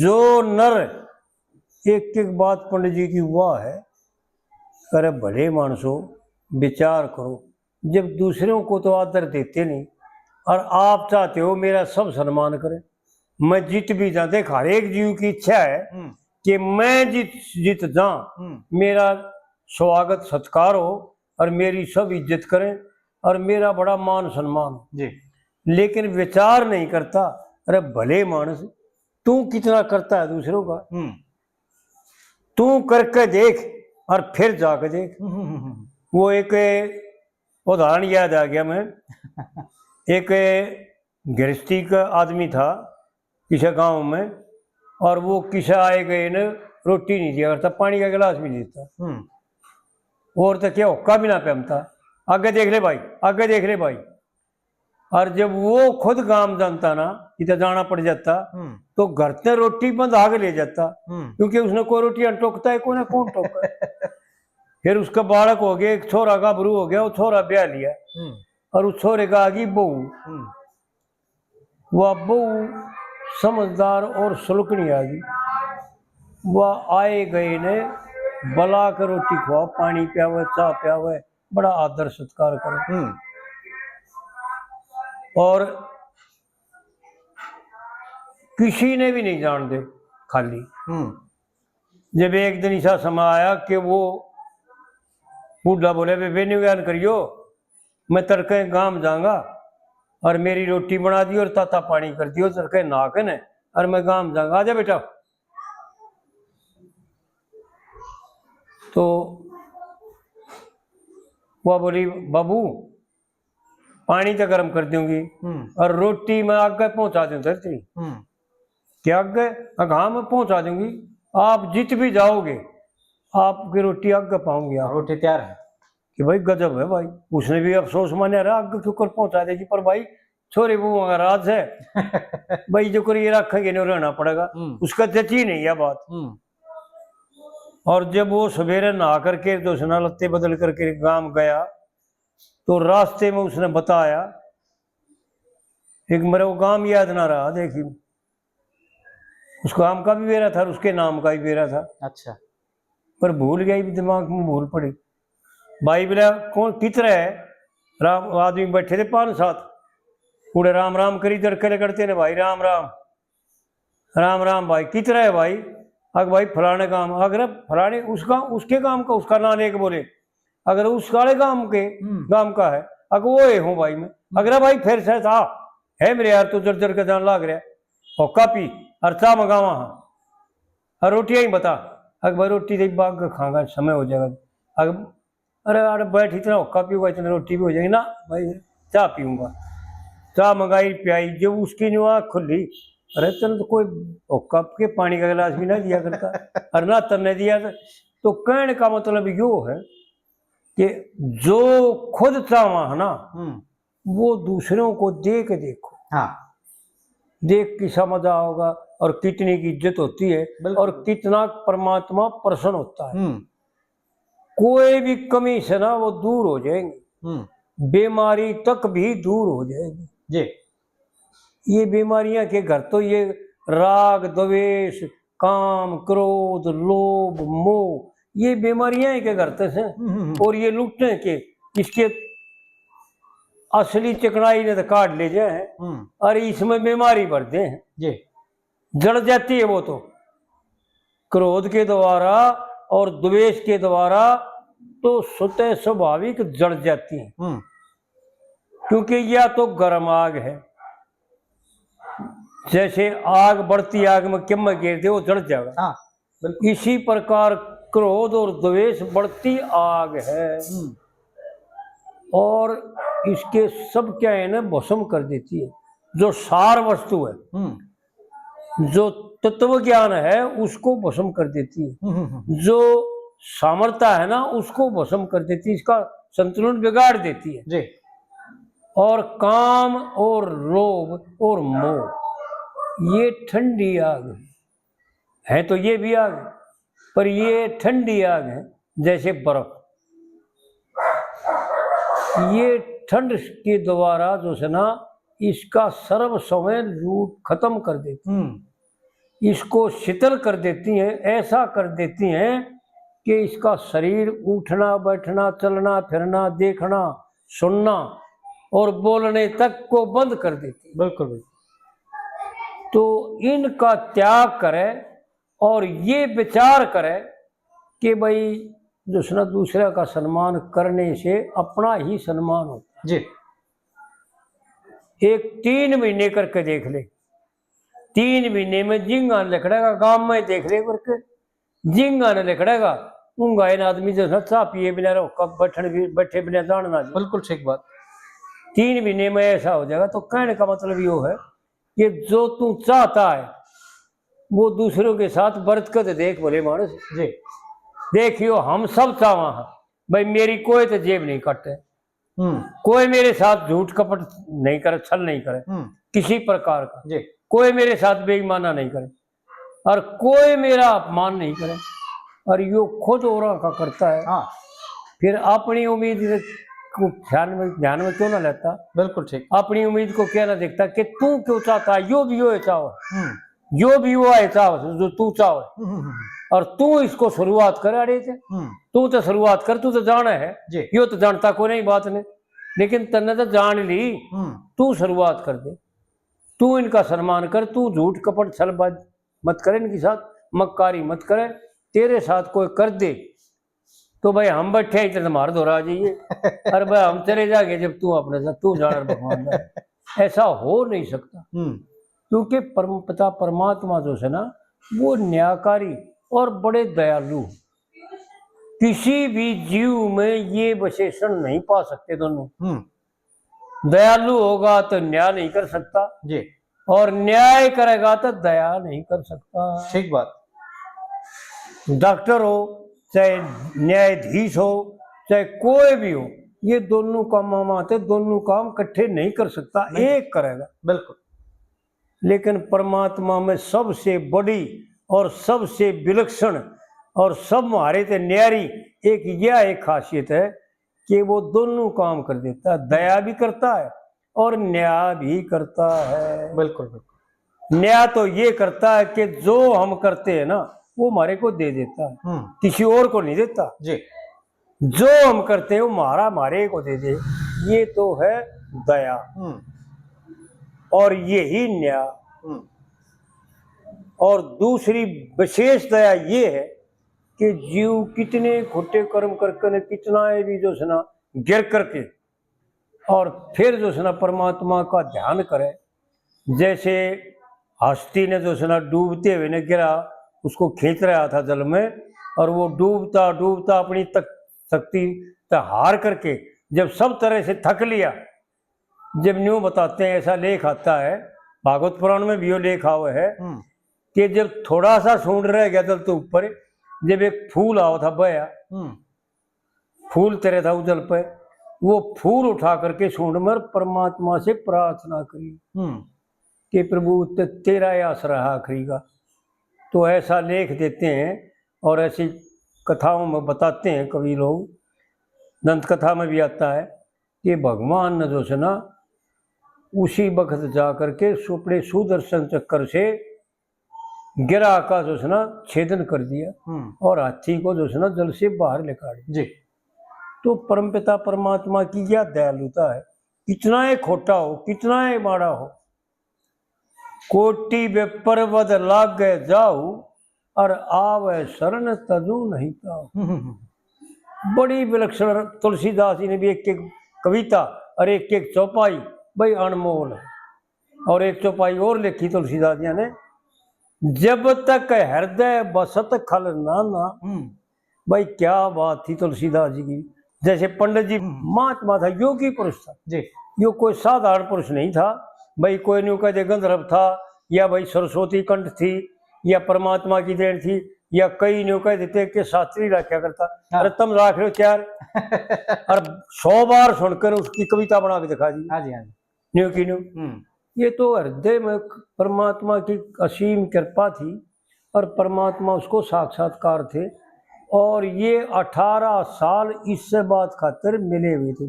जो नर एक एक बात पंडित जी की हुआ है, अरे भले मानसो विचार करो, जब दूसरों को तो आदर देते नहीं और आप चाहते हो मेरा सब सम्मान करें, मैं जीत भी जा। देख हर एक जीव की इच्छा है कि मैं जीत जाऊं, मेरा स्वागत सत्कार हो और मेरी सब इज्जत करें और मेरा बड़ा मान सम्मान हो जी। लेकिन विचार नहीं करता। अरे भले मानस, तू कितना करता है दूसरों का, तू करके देख और फिर जाकर देख। वो एक उदाहरण याद आ गया मैं। एक गृहस्थी का आदमी था किसी गांव में, और वो किसी आए गए ने रोटी नहीं दिया करता, पानी का गिलास भी नहीं देता, और तो क्या हुक्का भी ना पहनता। आगे देख ले भाई, आगे देख ले भाई। और जब वो खुद गांव जानता ना, इधर जाना पड़ जाता, तो घर से रोटी बंद आगे ले जाता, क्योंकि उसने कोई रोटी टोकता है, कोई ना कौन टोका। फिर उसका बालक हो गया, एक छोरा गाभरू हो गया, वो छोरा ब्याह लिया और उस छोरे का आ गई बहू। वह बहू समझदार और सुलकनी आ गई। वह आए गए ने बला कर रोटी खुआ, पानी पियावे, चाह पियावे, बड़ा आदर सत्कार करे। और किसी ने भी नहीं जान दे खाली। जब एक दिन ऐसा समय आया कि वो बूढ़ा बोले, बेनी ज्ञान करियो, मैं तड़के गांव जाऊंगा और मेरी रोटी बना दी और ताता पानी कर दियो, तड़के नहा के न और मैं गांव जाऊंगा, आजा बेटा। तो वह बोली, बाबू पानी तो गर्म कर दूंगी और रोटी मैं आगे पहुंचा दूं धरती। क्या आगे? हाँ मैं पहुंचा दूंगी, आप जीत भी जाओगे, आपकी रोटी आगे पाऊंगी। आप रोटी तैयार है कि भाई गजब है भाई। उसने भी अफसोस माने, रहा आगे क्यों कर पहुंचा देगी, पर भाई छोरे वो अगर राज है भाई, जो कर ये रखेंगे नहीं रहना पड़ेगा, उसका जची नहीं है बात। और जब वो सवेरे नहा करके दोसना लत्ते बदल करके गांव गया, तो रास्ते में उसने बताया, एक मेरे वो गांव याद ना रहा, देखी उस गांव का भी बेरा था, उसके नाम का भी बेरा था। अच्छा, पर भूल गई, दिमाग में भूल पड़ी। भाई बोला कौन कितने है, राम आदमी बैठे थे 5-7, पूरे राम राम करी दरकले करते ने, भाई राम राम राम राम भाई कितने है भाई। अगर भाई फलाने काम, अगर फलाने उसका उसके काम का उसका नाम लेके बोले, अगर उस वाले काम के काम का है, अगर वो ये हूँ भाई मैं, अगर भाई फिर से था है मेरे यार, तो जर जर के जान लाग रहा, और कापी और चा मंगावा हाँ और रोटियां ही बता, अगर भाई रोटी दे बाग खागा समय हो जाएगा। अगर अरे अरे बैठ इतना हुक्का पीऊंगा, इतनी रोटी भी हो जाएगी ना भाई, चाह पीऊंगा। चाह मंगाई पियाई, जब उसकी जो आँख खुली, अरे चल तो कोई हुक्का के पानी का गिलास भी ना दिया करता और ना तरने दिया। तो कहने का मतलब यो है कि जो खुद चाहवा है ना, वो दूसरों को देख देखो। हाँ, देख किसा मजा होगा और कितनी की इज्जत होती है और कितना परमात्मा प्रसन्न होता है। कोई भी कमी से ना वो दूर हो जाएंगे, बीमारी तक भी दूर हो जाएगी जी। ये बीमारियां के घर तो ये राग द्वेष काम क्रोध लोभ मोह, ये बीमारियां के घर तक हैं। और ये लुटने के इसके असली चिकनाई ने तो काट ले जाए हैं और इसमें बीमारी बढ़ते हैं जी। जड़ जाती है वो तो क्रोध के द्वारा और द्वेष के द्वारा, तो स्वतः स्वाभाविक जड़ जाती है, क्योंकि यह तो गर्म आग है। जैसे आग बढ़ती आग में किम गिर दे वो जड़ जाएगा। हाँ, इसी प्रकार क्रोध और द्वेष बढ़ती आग है और इसके सब क्या है ना भस्म कर देती है। जो सार वस्तु है, जो तत्व ज्ञान है उसको भस्म कर देती है, जो सामर्थ्य है ना उसको भस्म कर देती है, इसका संतुलन बिगाड़ देती है जी। और काम और लोभ और मोह ये ठंडी आग है तो ये भी आग है, पर ये ठंडी आग है जैसे बर्फ। ये ठंड के द्वारा जो है ना इसका सर्व समय लूट खत्म कर देती। इसको शीतल कर देती हैं, ऐसा कर देती हैं कि इसका शरीर उठना बैठना चलना फिरना देखना सुनना और बोलने तक को बंद कर देती है। बिल्कुल बिल्कुल। तो इनका त्याग करे और ये विचार करे कि भाई दूसरा दूसरे का सम्मान करने से अपना ही सम्मान होता जी। है। एक 3 महीने करके देख ले, 3 महीने में जिंगा लिखड़ेगा, गांव में देख ले करके जिंगा ने लिखड़ेगा। ऊँगा इन आदमी जो चाह पिए बिना रहो, कब बैठे बिना जानना। बिल्कुल ठीक बात। 3 महीने में ऐसा हो जाएगा। तो कहने का मतलब ये है कि जो तू चाहता है वो दूसरों के साथ बरत कर देख बोले मानस जी। देखियो हम सब चाहवा है भाई, मेरी कोई तो जेब नहीं काटे, कोई मेरे साथ झूठ कपट नहीं करे, छल नहीं करे किसी प्रकार का जी। कोई मेरे साथ बेईमाना नहीं करे और कोई मेरा अपमान नहीं करे। और यो खुद और का करता है। हाँ। फिर अपनी उम्मीद को ध्यान में क्यों ना लेता। बिल्कुल ठीक। अपनी उम्मीद को क्या ना देखता कि तू क्यों चाहता है, यो भी वो चाहो, यो भी वो है चाहो जो तू चाहो, और तू इसको शुरुआत कर। अरे तू तो शुरुआत कर, तू तो जाना है जी। यो तो जानता को नहीं बात ने, लेकिन तन्ने तो जान ली, तू शुरुआत कर दे, तू इनका सम्मान कर, तू झूठ कपट छलबाज मत करे, इनके साथ मक्कारी मत करे। तेरे साथ कोई कर दे तो भाई हम बैठे हैं तो मार दो जाइए, अरे भाई हम चले जाएंगे जब तू अपने साथ तू जान भगवान। ऐसा हो नहीं सकता, क्योंकि परम पिता परमात्मा जो है ना वो न्यायकारी और बड़े दयालु। किसी भी जीव में ये विशेषण नहीं पा सकते दोनों। दयालु होगा तो न्याय नहीं कर सकता जी, और न्याय करेगा तो दया नहीं कर सकता। ठीक बात। डॉक्टर हो चाहे न्यायाधीश हो चाहे कोई भी हो, ये दोनों काम आते, दोनों काम इकट्ठे नहीं कर सकता, एक करेगा। बिल्कुल। लेकिन परमात्मा में सबसे बड़ी और सबसे विलक्षण और सब हमारे से न्यारी एक खासियत है कि वो दोनों काम कर देता है, दया भी करता है और न्याय भी करता है। बिल्कुल बिल्कुल। न्याय तो ये करता है कि जो हम करते हैं ना वो हमारे को दे देता है, किसी और को नहीं देता जी। जो हम करते हैं वो हमारे को दे दे, ये तो है दया और यही न्याय। और दूसरी विशेष दया ये है कि जीव कितने खोटे कर्म करके कितना भी जो है ना गिर करके और फिर जो है ना परमात्मा का ध्यान करे। जैसे हस्ती ने जो है ना डूबते हुए ने गिरा, उसको खींच रहा था जल में, और वो डूबता डूबता अपनी शक्ति हार करके जब सब तरह से थक लिया, जब न्यू बताते हैं, ऐसा लेख आता है भागवत पुराण में भी वो लेख हुआ है कि जब थोड़ा सा सूंड रह गया जल तो ऊपर, जब एक फूल आओ था बया, फूल तेरे था उजल पे, वो फूल उठा करके सूंड में परमात्मा से प्रार्थना करी कि प्रभु तेरा आसरा है आखिरी का। तो ऐसा लेख देते हैं और ऐसी कथाओं में बताते हैं कवि लोग, दंत कथा में भी आता है कि भगवान ने जो है ना उसी वक्त जा करके अपने सुदर्शन चक्कर से गिरा का जो है ना छेदन कर दिया और हाथी को जो है ना जल से बाहर निकाल जी। तो परमपिता परमात्मा की क्या दयालुता है, कितना ही खोटा हो कितना ही माड़ा हो, कोटि बेपरवद लाग गए जाऊ और आवे शरण तजू नहीं पाऊ। बड़ी विलक्षण तुलसीदास जी ने भी एक एक कविता और एक एक चौपाई भाई अनमोल है। और एक चौपाई और लिखी तुलसीदास जी ने, जब तक हृदय बसत खल नाना। भाई क्या बात थी तुलसीदास जी की। जैसे पंडित जी महात्मा था, योगी पुरुष था जी, यो कोई साधारण पुरुष नहीं था भाई। कोई न्यू कहते गंधर्व था या भाई सरस्वती कंठ थी या परमात्मा की देन थी, या कई न्यू कह देते कि शास्त्री रखा करता। अरे तुम राख रहे हो चार और 100 बार सुनकर उसकी कविता बना के दिखा दी। हाँ जी हाँ जी, न्यू की न्यू। ये तो हृदय में परमात्मा की असीम कृपा थी और परमात्मा उसको साक्षात्कार थे। और ये 18 साल इससे बात खातिर मिले हुए थे।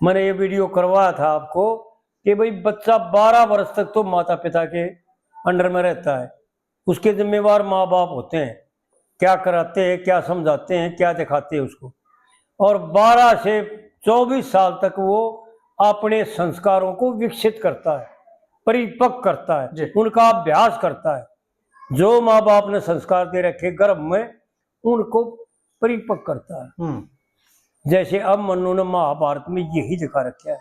मैंने ये वीडियो करवाया था आपको कि भाई बच्चा 12 वर्ष तक तो माता पिता के अंडर में रहता है, उसके जिम्मेवार माँ बाप होते हैं, क्या कराते हैं, क्या समझाते हैं, क्या दिखाते हैं उसको। और 12 से 24 साल तक वो अपने संस्कारों को विकसित करता है, परिपक्व करता है, उनका अभ्यास करता है। जो माँ बाप ने संस्कार दे रखे गर्भ में, उनको परिपक्व करता है। जैसे अब मनु ने महाभारत में यही दिखा रखा है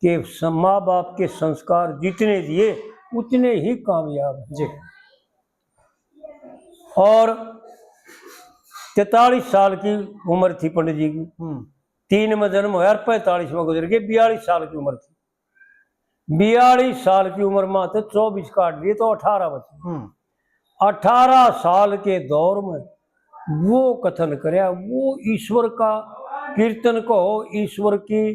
कि माँ बाप के संस्कार जितने दिए उतने ही कामयाब हैं। और 43 साल की उम्र थी पंडित जी की, 3 में जन्म हुआ और 45 में गुजर गए, 42 साल की उम्र थी। 42 साल की उम्र में तो 24 काट दिए तो 18 बचे। 18 साल के दौर में वो कथन करे, वो ईश्वर का कीर्तन कहो, ईश्वर की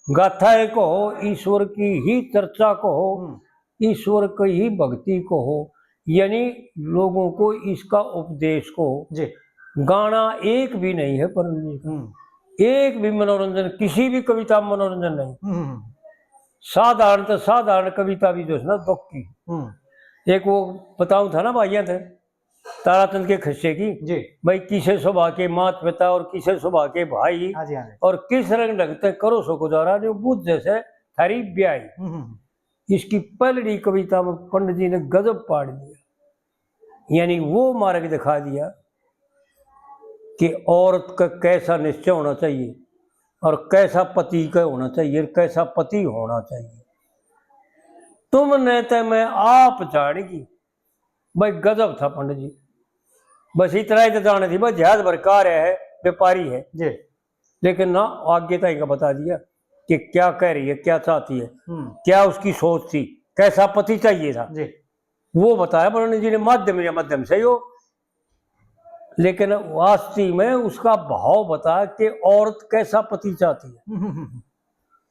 गाथाएं कहो, ईश्वर की ही चर्चा कहो, ईश्वर की ही भक्ति कहो, यानी लोगों को इसका उपदेश को गाना एक भी नहीं है, पर एक भी मनोरंजन, किसी भी कविता में मनोरंजन नहीं। साधारण तो साधारण कविता भी जो है ना दुख की। एक वो बताऊं था ना भाइया थे ताराचंद के खस्से की जी, भाई किसे स्वभाव के मात पिता और किसे स्वभाव के भाई, और किस रंग ढंगते करो सो गुजारा जो बुद्ध जैसे थारी ब्याई। इसकी पहली कविता में पंडित जी ने गजब पाड़ दिया, यानी वो मार्ग दिखा दिया कि औरत का कैसा निश्चय होना चाहिए और कैसा पति का होना चाहिए, कैसा पति होना चाहिए। तुमने तो मैं आप जानेगी, भाई गजब था पंडित जी। बस इतना ही तो जाने थी, बस जहाज भर कार है, व्यापारी है जी, लेकिन ना आगे तक का बता दिया कि क्या कह रही है, क्या चाहती है, क्या उसकी सोच थी, कैसा पति चाहिए था जी, वो बताया पंडित जी ने माध्यम से हो। लेकिन वास्तव में उसका भाव बताया कि औरत कैसा पति चाहती है।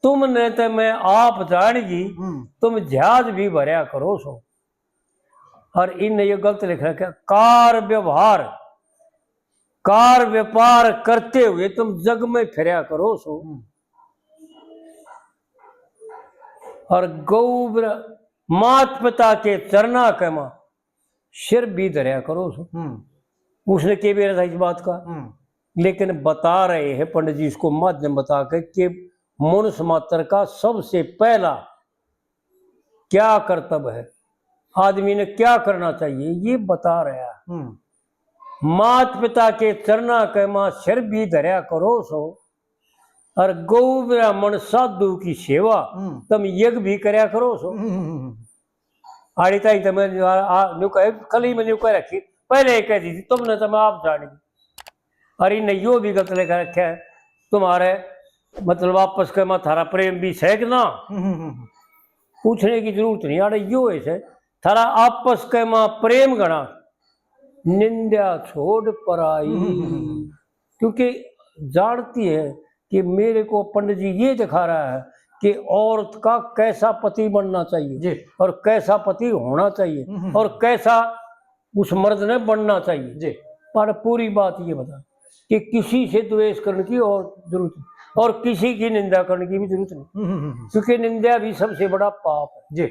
तुमने तो मैं आप जानेगी, तुम जहाज भी भरया करो सो। और इन ये गलत लिख रखा, कार व्यापार करते हुए तुम जग में फिरया करो सो। और गौ मात पिता के चरना कमा सिर भी धरया करो सो। उसने के भी था इस बात का, लेकिन बता रहे हैं पंडित जी इसको माध्यम बता के कि मनुष्य मात्र का सबसे पहला क्या कर्तव्य है, आदमी ने क्या करना चाहिए, ये बता रहा है। मात पिता के चरना के मां सिर भी धरया करो सो, और गौ ब्राह्मण साधु की सेवा तुम यज्ञ भी करया करो सो। आड़ी ताई तो मैं कल ही मैंने कह रखी, पहले कह दी थी तुमने तो मैं आप जानेगी। अरे नहीं यो भी गलत लेकर रखा है, तुम्हारे मतलब आपस के में थारा प्रेम भी है कि ना, पूछने की जरूरत नहीं। अरे यो ऐसे थारा आपस के मां प्रेम गणा, निंदा छोड़ पराई। क्योंकि जानती है कि मेरे को पंडित जी ये दिखा रहा है कि औरत का कैसा पति बनना चाहिए और कैसा पति होना चाहिए और कैसा उस मर्द ने बनना चाहिए जी। पर पूरी बात ये बता कि किसी से द्वेष करने की और जरूरत नहीं और किसी की निंदा करने की भी जरूरत नहीं, क्योंकि निंदा भी सबसे बड़ा पाप है जी।